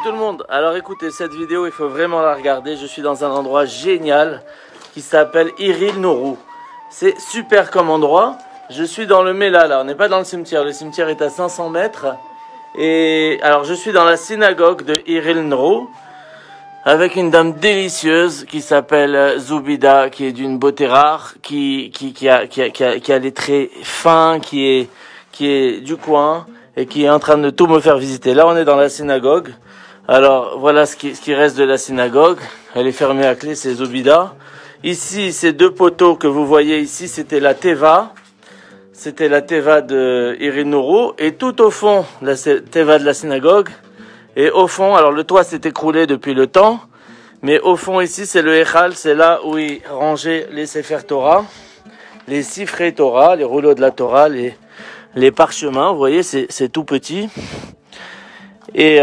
tout le monde. Alors écoutez, cette vidéo, il faut vraiment la regarder. Je suis dans un endroit génial qui s'appelle Iril Nourou. C'est super comme endroit. Je suis dans le Mela là, on n'est pas dans le cimetière. Le cimetière est à 500 mètres. Et alors je suis dans la synagogue de Iril Nourou avec une dame délicieuse qui s'appelle Zoubida, qui est d'une beauté rare, qui a les traits fins, qui est du coin et qui est en train de tout me faire visiter. Là, on est dans la synagogue. Alors, voilà ce qui reste de la synagogue. Elle est fermée à clé, c'est Zoubida. Ici, ces deux poteaux que vous voyez ici, c'était la Teva. C'était la Teva de Iril Nourou. Et tout au fond, la Teva de la synagogue. Et au fond, alors le toit s'est écroulé depuis le temps. Mais au fond, ici, c'est le Echal. C'est là où ils rangeaient les Sefer Torah, les Sifrei Torah, les rouleaux de la Torah, les parchemins. Vous voyez, c'est tout petit. Et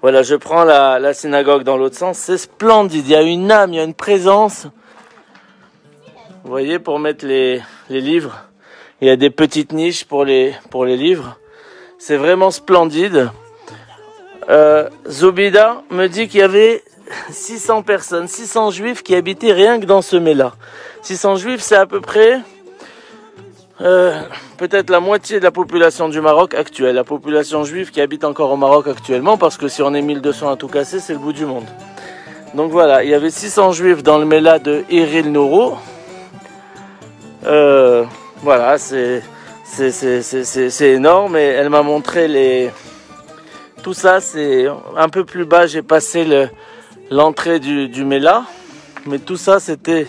voilà, je prends la synagogue dans l'autre sens. C'est splendide. Il y a une âme, il y a une présence. Vous voyez, pour mettre les livres. Il y a des petites niches pour les livres. C'est vraiment splendide. Zoubida me dit qu'il y avait 600 personnes, 600 juifs qui habitaient rien que dans ce Mela. 600 juifs, c'est à peu près peut-être la moitié de la population du Maroc actuelle. La population juive qui habite encore au Maroc actuellement, parce que si on est 1200 à tout casser, c'est le bout du monde. Donc voilà, il y avait 600 juifs dans le Mela de Iril Nourou. Voilà, c'est énorme. Et elle m'a montré tout ça. C'est un peu plus bas, j'ai passé l'entrée du Mela. Mais tout ça, c'était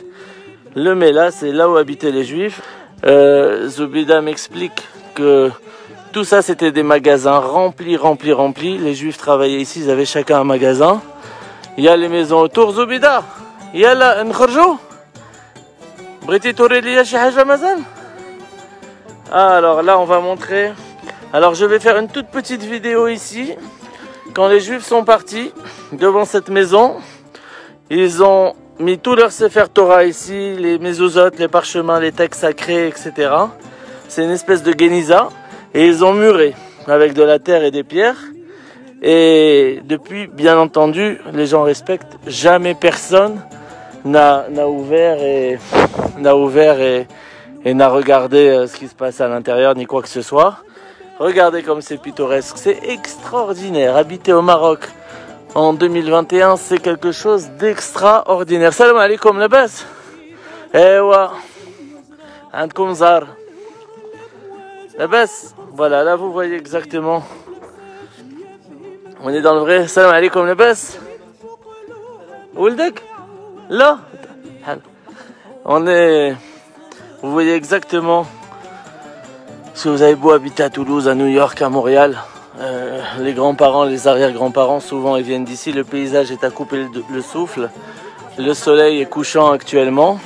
le Mela, c'est là où habitaient les juifs. Zoubida m'explique que tout ça, c'était des magasins remplis. Les juifs travaillaient ici, ils avaient chacun un magasin. Il y a les maisons autour. Zoubida, il y a là un khorjou. Briti Tourelia chez Haja Mazal. Alors là, on va montrer. Alors, je vais faire une toute petite vidéo ici. Quand les Juifs sont partis devant cette maison, ils ont mis tout leur Sefer Torah ici, les mezuzot, les parchemins, les textes sacrés, etc. C'est une espèce de Geniza. Et ils ont muré avec de la terre et des pierres. Et depuis, bien entendu, les gens respectent. Jamais personne n'a ouvert et n'a regardé ce qui se passe à l'intérieur, ni quoi que ce soit. Regardez comme c'est pittoresque, c'est extraordinaire. Habiter au Maroc en 2021, c'est quelque chose d'extraordinaire. Salam alaikum, labas. Ewa, andkoum zar. Labas. Voilà, là vous voyez exactement. On est dans le vrai. Salam alaikum, labas. Ouldek. Là. On est. Vous voyez exactement. Si vous avez beau habiter à Toulouse, à New York, à Montréal, les grands-parents, les arrière-grands-parents, souvent ils viennent d'ici. Le paysage est à couper le souffle. Le soleil est couchant actuellement.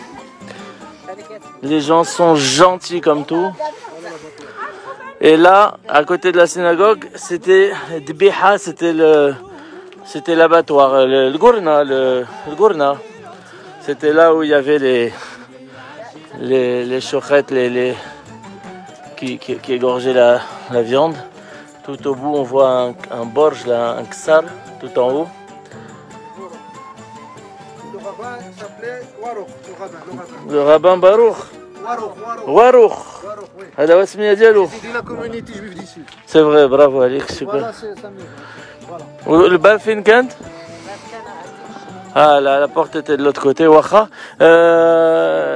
Les gens sont gentils comme tout. Et là, à côté de la synagogue, c'était Dbiha, c'était l'abattoir, le Gourna. C'était là où il y avait les chochettes, qui égorgeaient la viande. Tout au bout, on voit un borge, là, un ksar, tout en haut. Le rabbin s'appelait Warouk. Le rabbin Baruch. Warouk. C'est la communauté juive d'ici. C'est vrai, bravo Alex, super. Voilà, c'est Samir. Le bal fin kant? Ah, la porte était de l'autre côté. Wacha.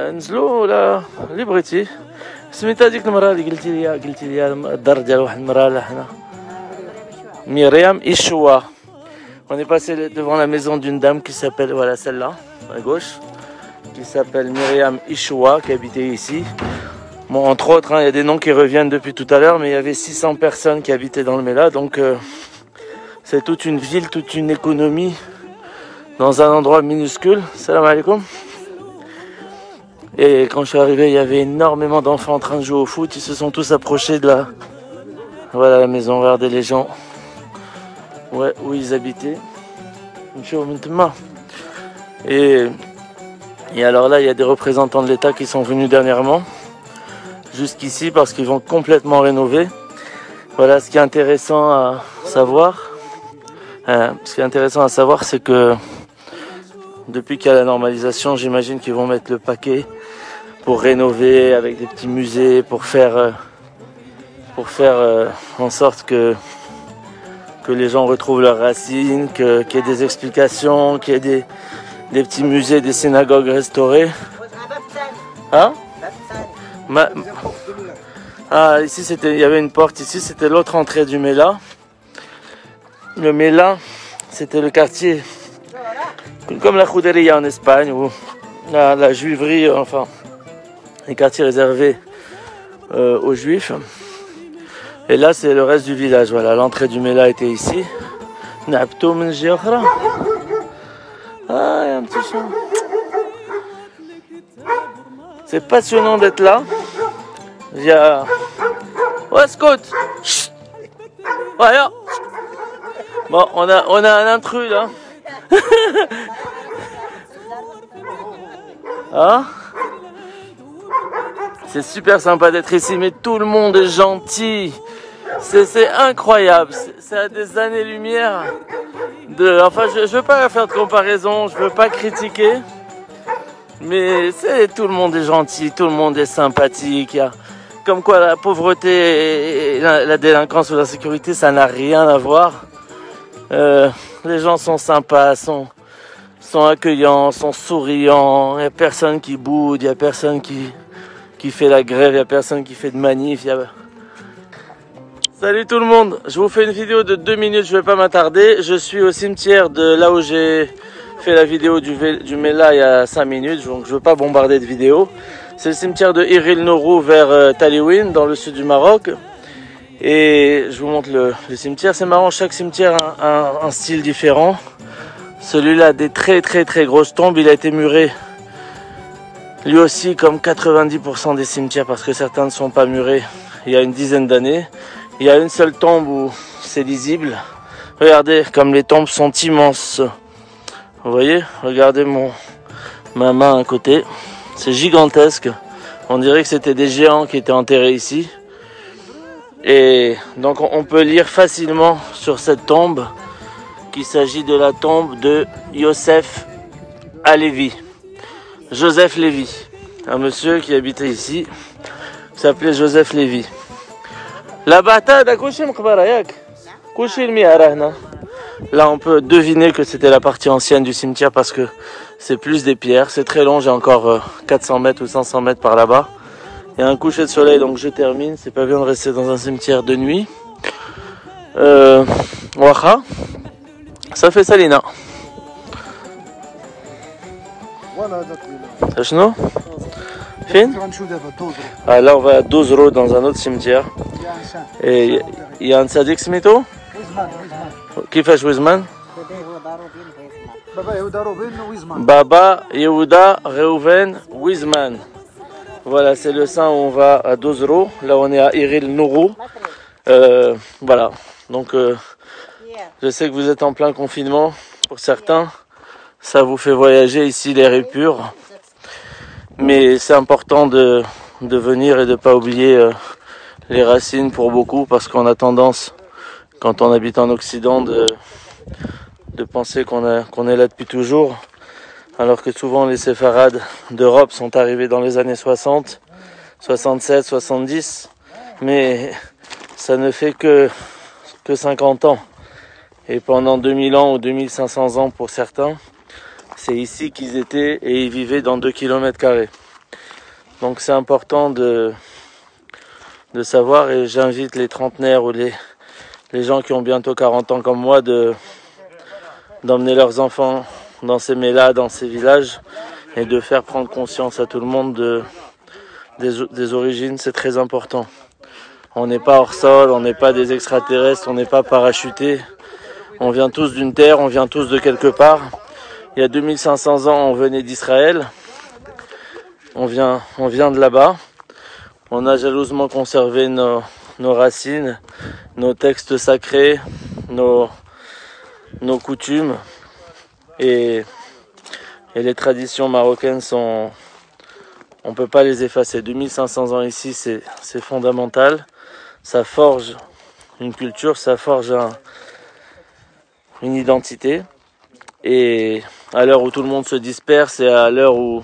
نزلوا ولا ليبريتي سميتها ديك المراه اللي قلتي لي الدار ديال واحد المراه لحنا Myriam Ishoua. On est passé devant la maison d'une dame qui s'appelle, voilà celle-là, à gauche, qui s'appelle Myriam Ishoua, qui habitait ici. Bon, entre autres, il y a des noms qui reviennent depuis tout à l'heure, mais il y avait 600 personnes qui habitaient dans le Mela, donc c'est toute une ville, toute une économie dans un endroit minuscule. Salam alaikum. Et quand je suis arrivé, il y avait énormément d'enfants en train de jouer au foot. Ils se sont tous approchés de voilà la maison. Regardez les gens. Ouais, où ils habitaient. Et alors là, il y a des représentants de l'État qui sont venus dernièrement. Jusqu'ici parce qu'ils vont complètement rénover. Voilà ce qui est intéressant à savoir. Ce qui est intéressant à savoir, c'est que depuis qu'il y a la normalisation, j'imagine qu'ils vont mettre le paquet pour rénover avec des petits musées, pour faire en sorte que les gens retrouvent leurs racines, qu'il y ait des explications, qu'il y ait des petits musées, des synagogues restaurées. Hein? Ah, ici il y avait une porte, ici c'était l'autre entrée du Mela. Le Mela, c'était le quartier, comme la Juderia en Espagne, ou la juiverie, enfin, les quartiers réservés aux juifs. Et là, c'est le reste du village. Voilà, l'entrée du Mela était ici. Ah, il y a un petit chien. C'est passionnant d'être là. Il y a... Ouais, Scott. Voilà. Bon, on a un intrus là. Hein? C'est super sympa d'être ici, mais tout le monde est gentil. C'est incroyable. C'est à des années-lumière de... Enfin, je veux pas faire de comparaison, je veux pas critiquer. Mais tout le monde est gentil, tout le monde est sympathique. Comme quoi la pauvreté et la délinquance ou la sécurité, ça n'a rien à voir. Les gens sont sympas, sont accueillants, sont souriants. Il n'y a personne qui boude, il n'y a personne qui fait la grève, il n'y a personne qui fait de manif. Salut tout le monde, je vous fais une vidéo de 2 minutes, je ne vais pas m'attarder. Je suis au cimetière de là où j'ai fait la vidéo du Mela il y a 5 minutes, donc je ne veux pas bombarder de vidéos. C'est le cimetière de Ir el-Nourou vers Taliwin, dans le sud du Maroc. Et je vous montre le cimetière. C'est marrant, chaque cimetière a un style différent. Celui-là a des très grosses tombes. Il a été muré lui aussi comme 90% des cimetières parce que certains ne sont pas murés il y a une dizaine d'années. Il y a une seule tombe où c'est lisible. Regardez comme les tombes sont immenses. Vous voyez, regardez ma main à côté. C'est gigantesque. On dirait que c'était des géants qui étaient enterrés ici. Et donc on peut lire facilement sur cette tombe qu'il s'agit de la tombe de Yosef Alevi. Joseph Lévy. Un monsieur qui habitait ici, qui s'appelait Joseph Lévy. Là-bas, là on peut deviner que c'était la partie ancienne du cimetière parce que c'est plus des pierres. C'est très long, j'ai encore 400 mètres ou 500 mètres par là-bas. Il y a un coucher de soleil, donc je termine. C'est pas bien de rester dans un cimetière de nuit. Waha. Ça fait Salina. Sachno? Fin? Ah, là, on va à Dozro dans un autre cimetière. Et il y a un tzaddik smito? Qui fait Wizman? Baba Yehuda Reuven Wizman. Voilà, c'est le saint où on va à Dozro. Là, on est à Ir el-Nourou. Voilà. Donc, je sais que vous êtes en plein confinement. Pour certains, ça vous fait voyager ici, l'air est pur. Mais c'est important de venir et de ne pas oublier les racines pour beaucoup. Parce qu'on a tendance, quand on habite en Occident, de penser qu'on est là depuis toujours. Alors que souvent les séfarades d'Europe sont arrivés dans les années 60, 67, 70. Mais ça ne fait que 50 ans. Et pendant 2000 ans ou 2500 ans pour certains, c'est ici qu'ils étaient et ils vivaient dans 2 km². Donc c'est important de savoir, et j'invite les trentenaires ou les gens qui ont bientôt 40 ans comme moi d'emmener leurs enfants dans ces mélas, dans ces villages, et de faire prendre conscience à tout le monde des origines. C'est très important. On n'est pas hors sol, on n'est pas des extraterrestres, on n'est pas parachutés. On vient tous d'une terre, on vient tous de quelque part. Il y a 2500 ans, on venait d'Israël. On vient de là-bas. On a jalousement conservé nos racines, nos textes sacrés, nos coutumes. Et les traditions marocaines on ne peut pas les effacer. 2500 ans ici, c'est fondamental. Ça forge une culture, ça forge une identité. Et à l'heure où tout le monde se disperse et à l'heure où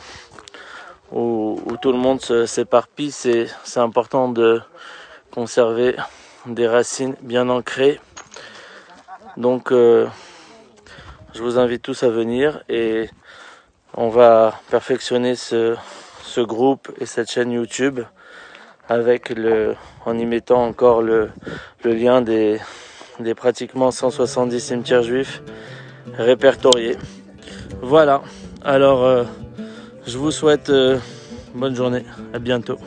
tout le monde s'éparpille, c'est important de conserver des racines bien ancrées. Donc je vous invite tous à venir et on va perfectionner ce groupe et cette chaîne YouTube avec en y mettant encore le lien des pratiquement 170 cimetières juifs répertoriés. Voilà, alors je vous souhaite bonne journée, à bientôt.